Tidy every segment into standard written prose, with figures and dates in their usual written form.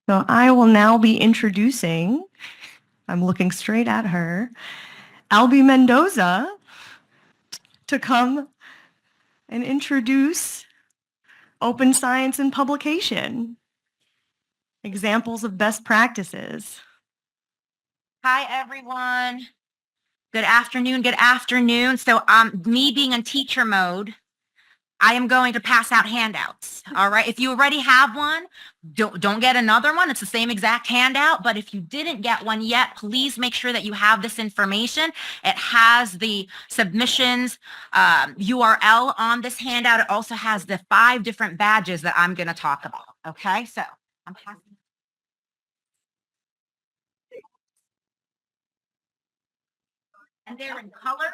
So I will now be introducing, I'm looking straight at her, Albee Mendoza to come and introduce open science and publication, examples of best practices. Hi, everyone. Good afternoon. Good afternoon. So, me being in teacher mode, I am going to pass out handouts. All right. If you already have one, don't get another one. It's the same exact handout. But if you didn't get one yet, please make sure that you have this information. It has the submissions URL on this handout. It also has the 5 different badges that I'm going to talk about. Okay. So I'm passing. And they're in color.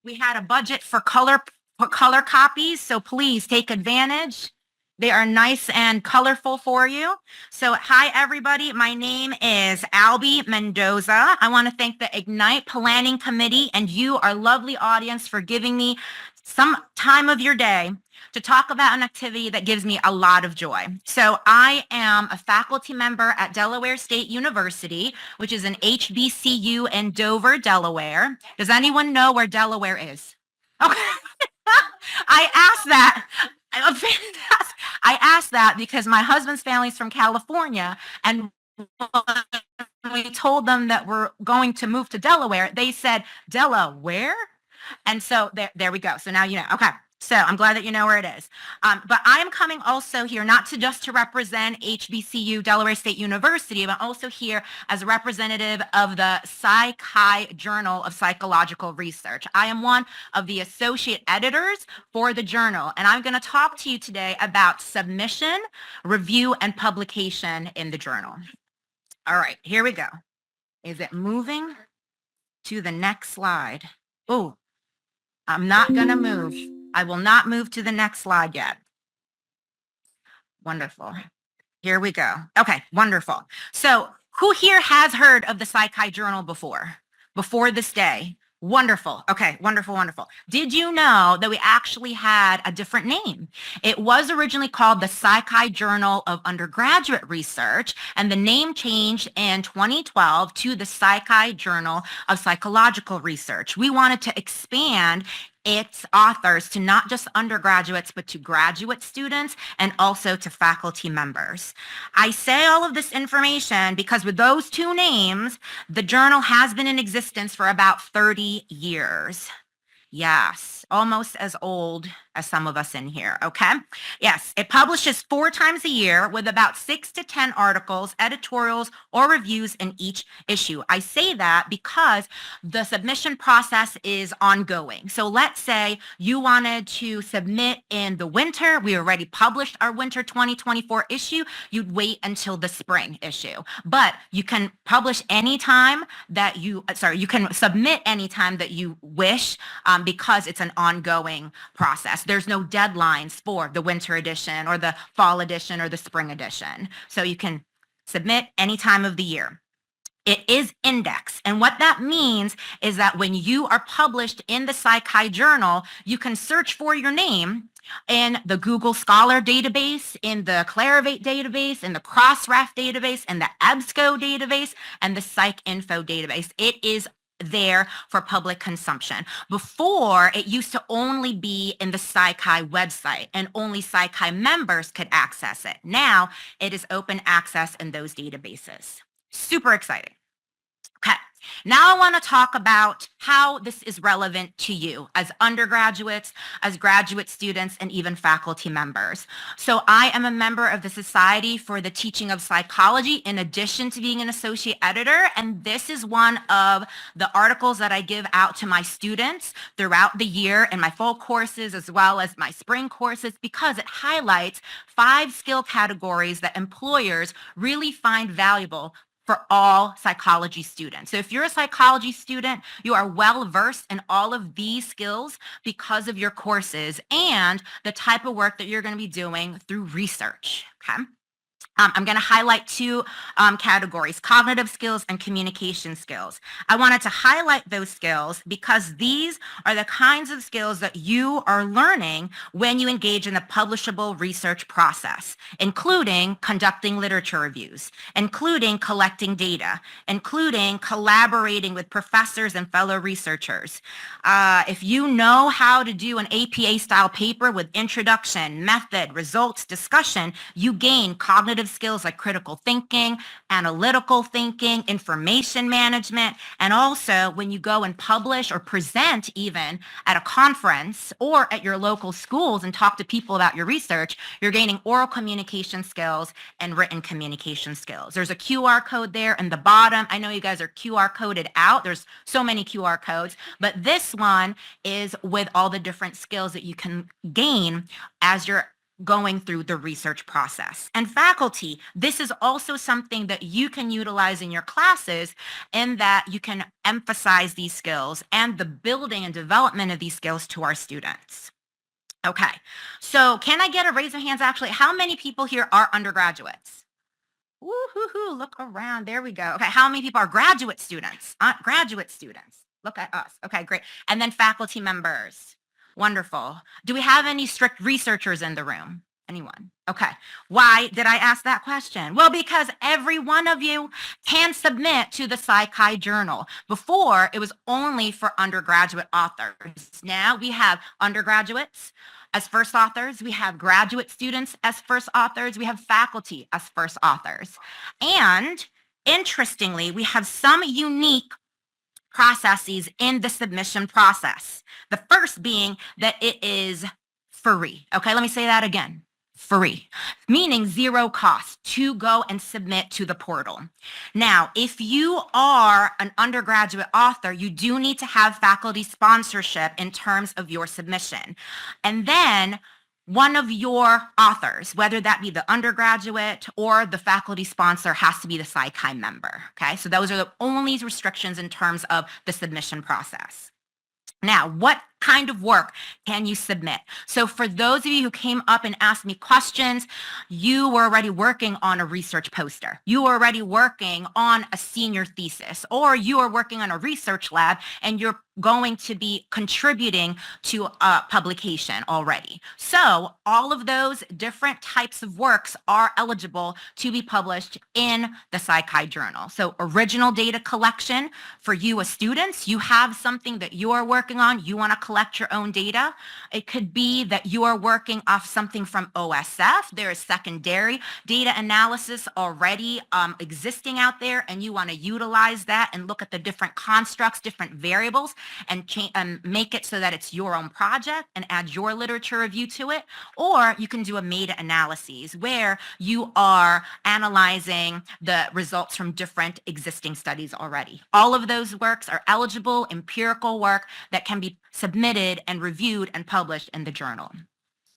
We had a budget for color copies, so please take advantage. They are nice and colorful for you. So hi, everybody. My name is Albee Mendoza. I want to thank the Ignite Planning Committee and you, our lovely audience, for giving me some time of your day to talk about an activity that gives me a lot of joy. So I am a faculty member at Delaware State University, which is an HBCU in Dover, Delaware. Does anyone know where Delaware is? Okay. I asked that. I asked that because my husband's family is from California, and when we told them that we're going to move to Delaware, they said, Delaware? And so there we go. So now you know. Okay. So I'm glad that you know where it is. But I am coming also here not to just to represent HBCU, Delaware State University, but also here as a representative of the Psych-Chi Journal of Psychological Research. I am one of the associate editors for the journal, and I'm going to talk to you today about submission, review, and publication in the journal. All right, here we go. Is it moving to the next slide? Oh, I'm not going to move. I will not move to the next slide yet. Wonderful. Here we go. Okay, wonderful. So who here has heard of the Psych-Chi Journal before this day? Wonderful. Okay, wonderful, wonderful. Did you know that we actually had a different name? It was originally called the Psych-Chi Journal of Undergraduate Research, and the name changed in 2012 to the Psych-Chi Journal of Psychological Research. We wanted to expand its authors to not just undergraduates, but to graduate students and also to faculty members. I say all of this information because with those 2 names, the journal has been in existence for about 30 years. Yes, almost as old as some of us in here, okay? Yes, it publishes 4 times a year with about 6 to 10 articles, editorials, or reviews in each issue. I say that because the submission process is ongoing. So let's say you wanted to submit in the winter. We already published our winter 2024 issue. You'd wait until the spring issue. But you can publish anytime that you can submit anytime that you wish, because it's an ongoing process. There's no deadlines for the winter edition or the fall edition or the spring edition. So you can submit any time of the year. It is indexed. And what that means is that when you are published in the Psych-Chi Journal, you can search for your name in the Google Scholar database, in the Clarivate database, in the Crossref database, in the EBSCO database, and the PsycInfo database. It is there for public consumption. Before, it used to only be in the Psych-Chi website and only Psych-Chi members could access it. Now it is open access in those databases. Super exciting. Okay, now I want to talk about how this is relevant to you as undergraduates, as graduate students, and even faculty members. So I am a member of the Society for the Teaching of Psychology in addition to being an associate editor, and this is one of the articles that I give out to my students throughout the year in my fall courses as well as my spring courses because it highlights 5 skill categories that employers really find valuable for all psychology students. So if you're a psychology student, you are well versed in all of these skills because of your courses and the type of work that you're going to be doing through research, okay? I'm going to highlight two categories, cognitive skills and communication skills. I wanted to highlight those skills because these are the kinds of skills that you are learning when you engage in the publishable research process, including conducting literature reviews, including collecting data, including collaborating with professors and fellow researchers. If you know how to do an APA-style paper with introduction, method, results, discussion, you gain cognitive skills like critical thinking, analytical thinking, information management, and also when you go and publish or present even at a conference or at your local schools and talk to people about your research, you're gaining oral communication skills and written communication skills. There's a QR code there in the bottom. I know you guys are QR coded out. There's so many QR codes, but this one is with all the different skills that you can gain as you're going through the research process. And faculty, this is also something that you can utilize in your classes in that you can emphasize these skills and the building and development of these skills to our students. Okay, so can I get a raise of hands actually? How many people here are undergraduates? Woo-hoo-hoo, look around, there we go. Okay, how many people are graduate students? Graduate students, look at us. Okay, great. And then faculty members. Wonderful. Do we have any strict researchers in the room? Anyone? Okay. Why did I ask that question? Well, because every one of you can submit to the Psychi Journal. Before, it was only for undergraduate authors. Now we have undergraduates as first authors. We have graduate students as first authors. We have faculty as first authors. And interestingly, we have some unique processes in the submission process. The first being that it is free. Okay, let me say that again. Free, meaning zero cost to go and submit to the portal. Now, if you are an undergraduate author, you do need to have faculty sponsorship in terms of your submission. And then one of your authors, whether that be the undergraduate or the faculty sponsor, has to be the Psychi member. Okay, so those are the only restrictions in terms of the submission process. Now, what kind of work can you submit? So for those of you who came up and asked me questions, you were already working on a research poster. You were already working on a senior thesis, or you are working on a research lab and you're going to be contributing to a publication already. So all of those different types of works are eligible to be published in the Psychi Journal. So original data collection for you as students, you have something that you are working on, you want to collect your own data. It could be that you are working off something from OSF. There is secondary data analysis already existing out there, and you want to utilize that and look at the different constructs, different variables, and make it so that it's your own project and add your literature review to it. Or you can do a meta-analysis where you are analyzing the results from different existing studies already. All of those works are eligible empirical work that can be submitted and reviewed and published in the journal.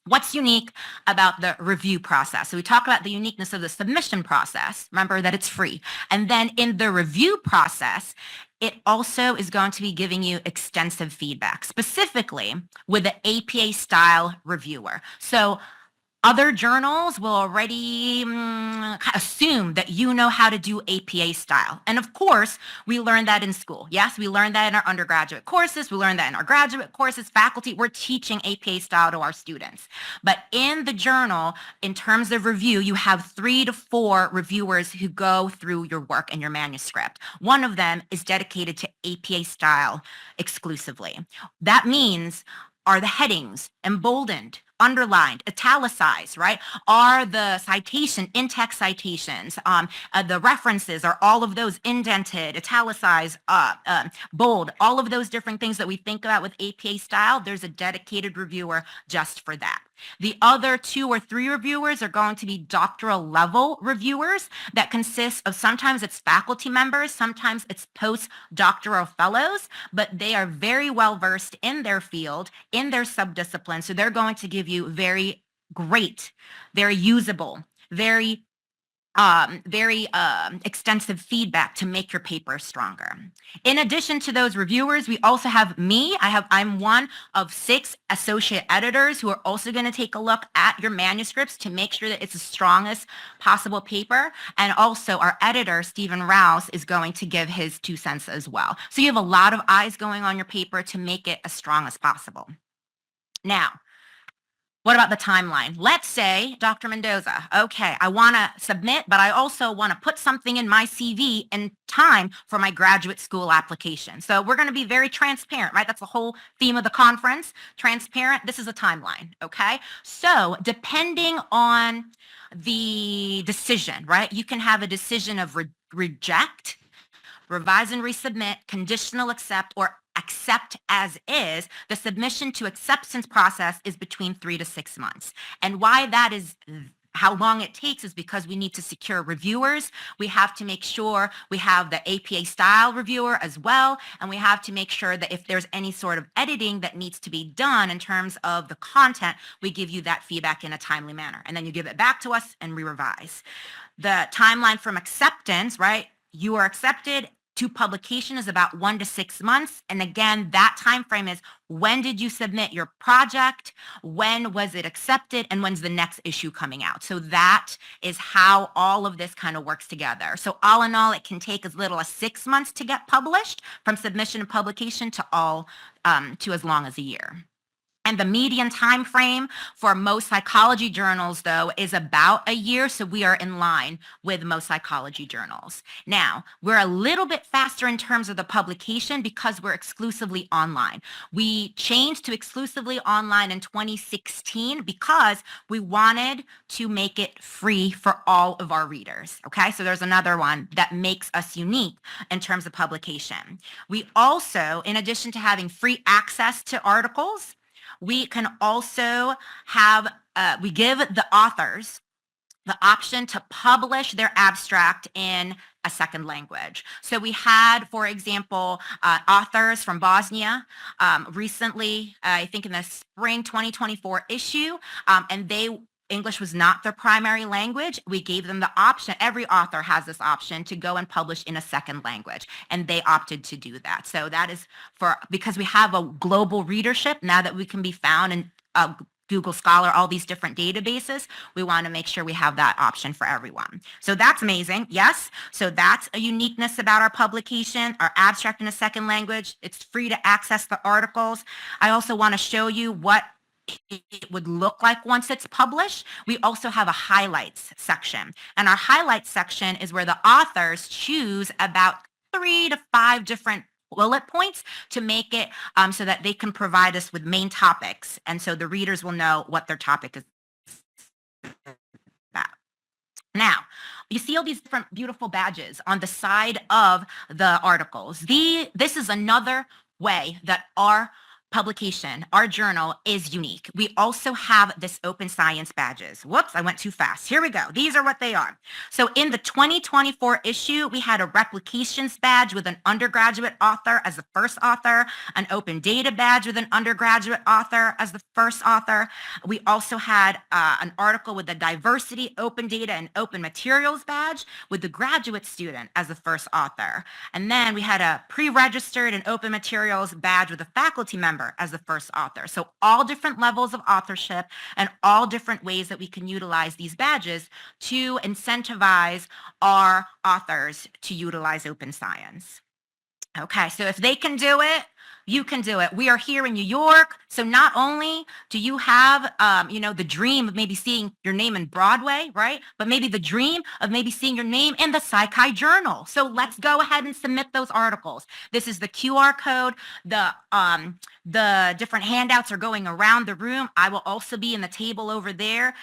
What's unique about the review process? So we talk about the uniqueness of the submission process. Remember that it's free. And then in the review process, it also is going to be giving you extensive feedback, specifically with the APA style reviewer. So other journals will already assume that you know how to do APA style. And of course, we learned that in school. Yes, we learned that in our undergraduate courses. We learned that in our graduate courses. Faculty, we're teaching APA style to our students. But in the journal, in terms of review, you have 3 to 4 reviewers who go through your work and your manuscript. One of them is dedicated to APA style exclusively. That means, are the headings emboldened, underlined, italicized, right? Are the citation, in-text citations, the references, are all of those indented, italicized, bold, all of those different things that we think about with APA style, there's a dedicated reviewer just for that. The other 2 or 3 reviewers are going to be doctoral level reviewers that consist of, sometimes it's faculty members, sometimes it's postdoctoral fellows, but they are very well versed in their field, in their subdiscipline. So they're going to give you very great, very usable, very very extensive feedback to make your paper stronger. In addition to those reviewers, we also have me. I'm one of 6 associate editors who are also going to take a look at your manuscripts to make sure that it's the strongest possible paper. And also our editor, Stephen Rouse, is going to give his 2 cents as well. So you have a lot of eyes going on your paper to make it as strong as possible. Now, what about the timeline? Let's say, Dr. Mendoza, okay, I want to submit, but I also want to put something in my CV in time for my graduate school application. So we're going to be very transparent, right? That's the whole theme of the conference. Transparent. This is a timeline, okay? So depending on the decision, right? You can have a decision of reject, revise and resubmit, conditional accept, or accept as is. The submission to acceptance process is between 3 to 6 months. And why that is how long it takes is because we need to secure reviewers. We have to make sure we have the APA style reviewer as well. And we have to make sure that if there's any sort of editing that needs to be done in terms of the content, we give you that feedback in a timely manner. And then you give it back to us and we revise. The timeline from acceptance, right? You are accepted to publication is about 1 to 6 months. And again, that time frame is when did you submit your project? When was it accepted? And when's the next issue coming out? So that is how all of this kind of works together. So all in all, it can take as little as 6 months to get published from submission to publication to as long as a year. And the median time frame for most psychology journals, though, is about a year. So we are in line with most psychology journals. Now, we're a little bit faster in terms of the publication because we're exclusively online. We changed to exclusively online in 2016 because we wanted to make it free for all of our readers. Okay, so there's another one that makes us unique in terms of publication. We also, in addition to having free access to articles, we can also have, we give the authors the option to publish their abstract in a second language. So we had, for example, authors from Bosnia recently, I think in the spring 2024 issue, and English was not their primary language. We gave them the option. Every author has this option to go and publish in a second language, and they opted to do that. So that is because we have a global readership now that we can be found in Google Scholar, all these different databases. We want to make sure we have that option for everyone. So that's amazing. Yes. So that's a uniqueness about our publication, our abstract in a second language. It's free to access the articles. I also want to show you what it would look like once it's published. We also have a highlights section, and our highlights section is where the authors choose about 3 to 5 different bullet points to make it so that they can provide us with main topics, and so the readers will know what their topic is about. Now, you see all these different beautiful badges on the side of the articles. This is another way that our publication, our journal is unique. We also have this open science badges. Whoops, I went too fast. Here we go. These are what they are. So in the 2024 issue, we had a replications badge with an undergraduate author as the first author, an open data badge with an undergraduate author as the first author. We also had an article with a diversity, open data, and open materials badge with the graduate student as the first author. And then we had a pre-registered and open materials badge with a faculty member as the first author. So all different levels of authorship and all different ways that we can utilize these badges to incentivize our authors to utilize open science. Okay, so if they can do it, you can do it. We are here in New York. So not only do you have, the dream of maybe seeing your name in Broadway, right? But maybe the dream of maybe seeing your name in the Psychi Journal. So let's go ahead and submit those articles. This is the QR code. The different handouts are going around the room. I will also be in the table over there.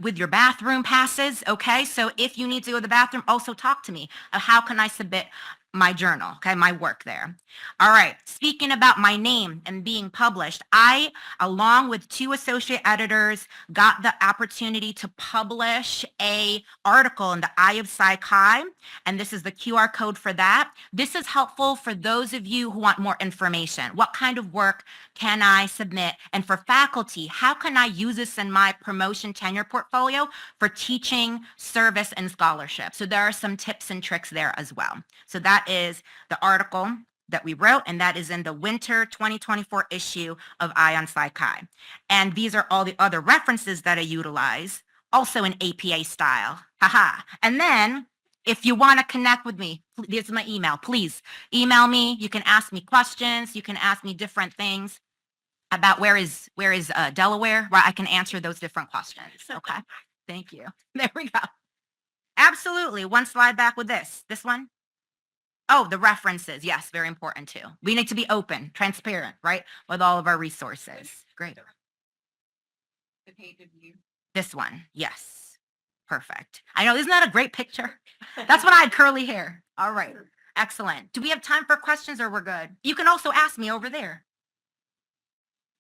With your bathroom passes, okay? So if you need to go to the bathroom, also talk to me. How can I submit my journal, okay, my work there. All right, speaking about my name and being published, I, along with 2 associate editors, got the opportunity to publish a article in the Eye of Psych-Hi, and this is the QR code for that. This is helpful for those of you who want more information. What kind of work can I submit? And for faculty, how can I use this in my promotion tenure portfolio for teaching, service, and scholarship? So there are some tips and tricks there as well. So that is the article that we wrote, and that is in the winter 2024 issue of Eye on Psych-Hi. And these are all the other references that I utilize, also in APA style. Haha. And then if you want to connect with me, this is my email. Please email me. You can ask me questions. You can ask me different things about where is Delaware, where I can answer those different questions. Okay. Thank you. There we go. Absolutely. One slide back with this. This one. Oh, the references. Yes, very important too. We need to be open, transparent, right? With all of our resources. Great. The page of you. This one. Yes. Perfect. I know, isn't that a great picture? That's when I had curly hair. All right. Excellent. Do we have time for questions or we're good? You can also ask me over there.